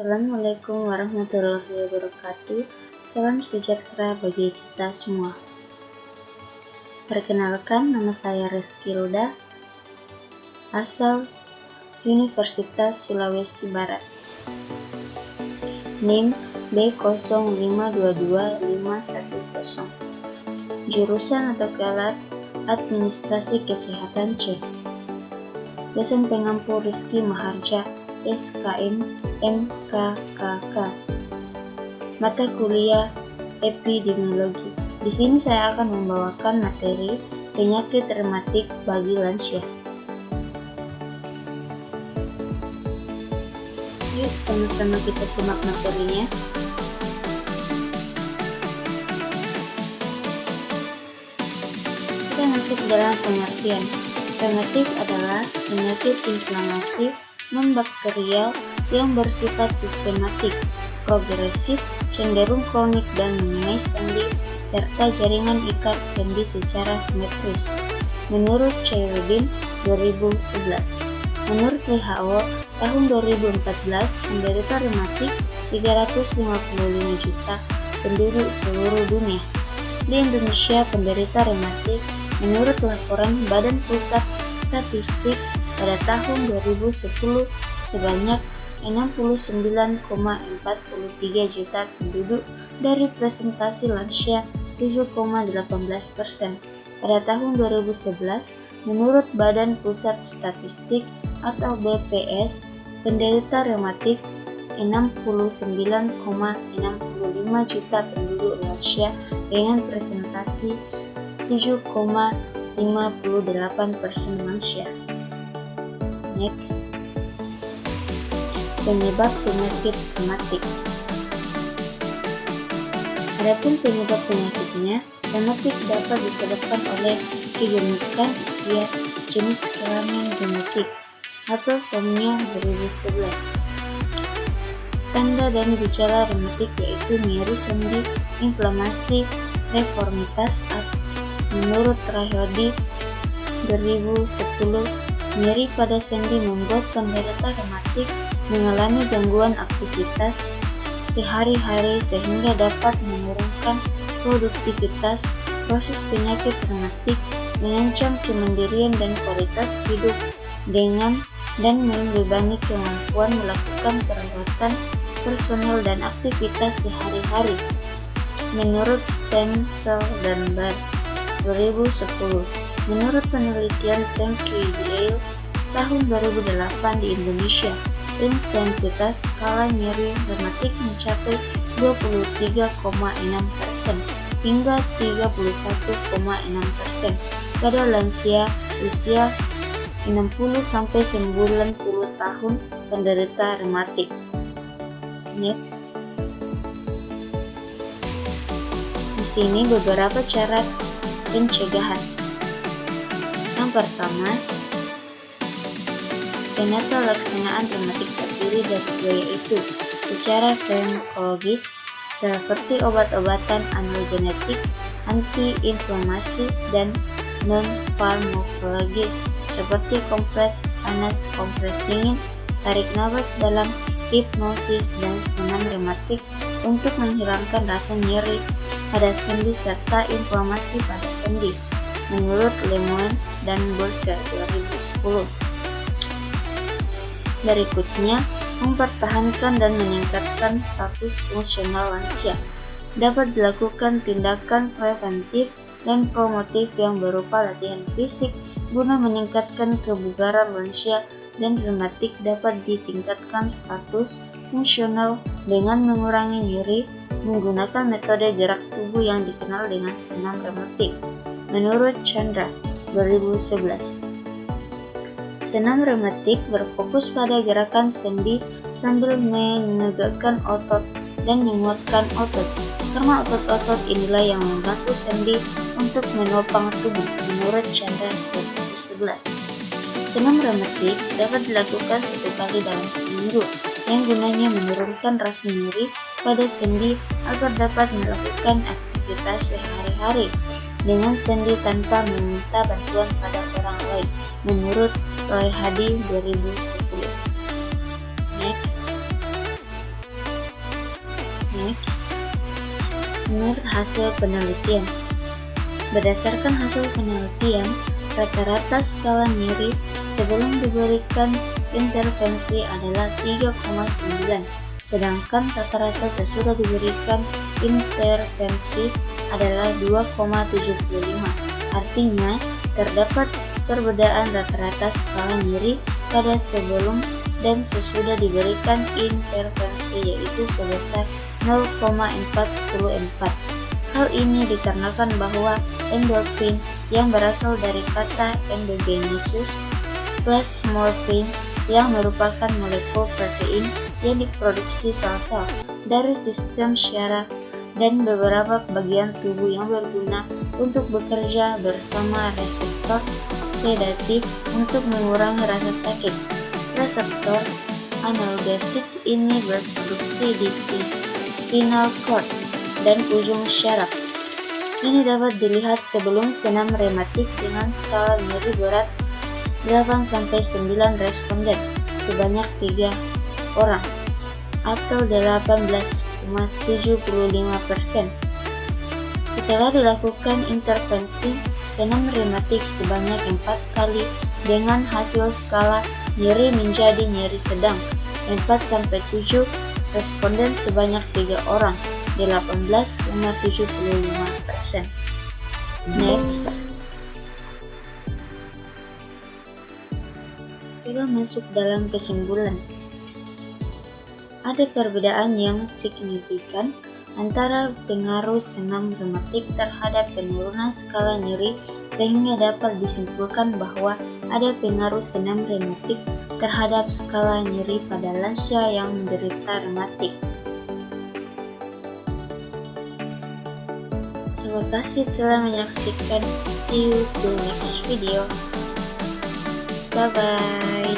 Assalamualaikum warahmatullahi wabarakatuh. Salam sejahtera bagi kita semua. Perkenalkan, nama saya Reski Ruda, asal Universitas Sulawesi Barat. NIM B05225510. Jurusan atau kelas Administrasi Kesehatan C. Dosen pengampu Rizky Maharja, SKM MKKK. Mata kuliah Epidemiologi. Di sini saya akan membawakan materi penyakit rematik bagi lansia. Yuk sama-sama kita simak materinya. Kita masuk dalam pengertian. Rematik adalah penyakit inflamasi non-bakterial yang bersifat sistematik, progresif, cenderung kronik dan mengenai sendi serta jaringan ikat sendi secara simetris. Menurut Chairuddin 2011. Menurut WHO, tahun 2014 penderita rematik 355 juta penduduk seluruh dunia. Di Indonesia, penderita rematik menurut laporan Badan Pusat Statistik pada tahun 2010 sebanyak 69,43 juta penduduk dari presentasi lansia 7,18%. Pada tahun 2011, menurut Badan Pusat Statistik atau BPS, penderita rematik 69,65 juta penduduk lansia dengan presentasi 7,58% lansia. Next, penyebab penyakit rematik. Adapun penyebab penyakitnya, rematik dapat disebabkan oleh kegenikan usia, jenis kelamin genetik, atau somnia 2011. Tanda dan gejala rematik yaitu nyeri sendi, inflamasi, deformitas. Menurut Rahodi 2010, nyeri pada sendi membuat penderita rematik mengalami gangguan aktivitas sehari-hari sehingga dapat menurunkan produktivitas. Proses penyakit rematik mengancam kemandirian dan kualitas hidup dan membebani kemampuan melakukan perawatan personel dan aktivitas sehari-hari. Menurut Stensel dan Bad 2010, menurut penelitian Sankey tahun 2008 di Indonesia, intensitas skala nyeri rematik mencapai 23,6% hingga 31,6% pada lansia usia 60-90 tahun penderita rematik. Next. Di sini beberapa cara pencegahan. Yang pertama, penata laksanaan rematik terdiri dari dua, yaitu secara farmakologis seperti obat-obatan analgenetik, anti-inflamasi, dan non-farmakologis seperti kompres panas, kompres dingin, tarik nafas dalam, hipnosis, dan senam rematik untuk menghilangkan rasa nyeri pada sendi serta inflamasi pada sendi. Menurut Lemoine dan Burke 2010. Berikutnya, mempertahankan dan meningkatkan status fungsional lansia. Dapat dilakukan tindakan preventif dan promotif yang berupa latihan fisik guna meningkatkan kebugaran lansia, dan rematik dapat ditingkatkan status fungsional dengan mengurangi nyeri menggunakan metode gerak tubuh yang dikenal dengan senam rematik. Menurut Chandra 2011. Senam rematik berfokus pada gerakan sendi sambil menegakkan otot dan menguatkan otot, karena otot-otot inilah yang membantu sendi untuk menopang tubuh. Menurut Chandra 2011. Senam rematik dapat dilakukan 1 kali dalam seminggu, yang gunanya menurunkan rasa nyeri pada sendi agar dapat melakukan aktivitas sehari-hari dengan sendi tanpa meminta bantuan pada orang lain. Menurut Roy Hadi 2010. Next, Next, menurut hasil penelitian. Berdasarkan hasil penelitian, rata-rata skala nyeri sebelum diberikan intervensi adalah 3,9, sedangkan rata-rata sesudah diberikan intervensi adalah 2,75. Artinya, terdapat perbedaan rata-rata skala nyeri pada sebelum dan sesudah diberikan intervensi, yaitu sebesar 0,44. Hal ini dikarenakan bahwa endorfin yang berasal dari kata endogenesis plus morfin yang merupakan molekul protein yang diproduksi sel-sel dari sistem syaraf dan beberapa bagian tubuh yang berguna untuk bekerja bersama reseptor sedatif untuk mengurangi rasa sakit. Reseptor analgesik ini berproduksi di spinal cord dan ujung syaraf. Ini dapat dilihat sebelum senam rematik dengan skala nyeri berat 8-9 responden sebanyak 3 orang atau 18,75%. Setelah dilakukan intervensi senam rematik sebanyak 4 kali dengan hasil skala nyeri menjadi nyeri sedang 4-7 responden sebanyak 3 orang 18,75%. Next, kita masuk dalam kesimpulan. Ada perbedaan yang signifikan antara pengaruh senam rematik terhadap penurunan skala nyeri, sehingga dapat disimpulkan bahwa ada pengaruh senam rematik terhadap skala nyeri pada lansia yang menderita rematik. Terima kasih telah menyaksikan. See you to next video. Bye bye.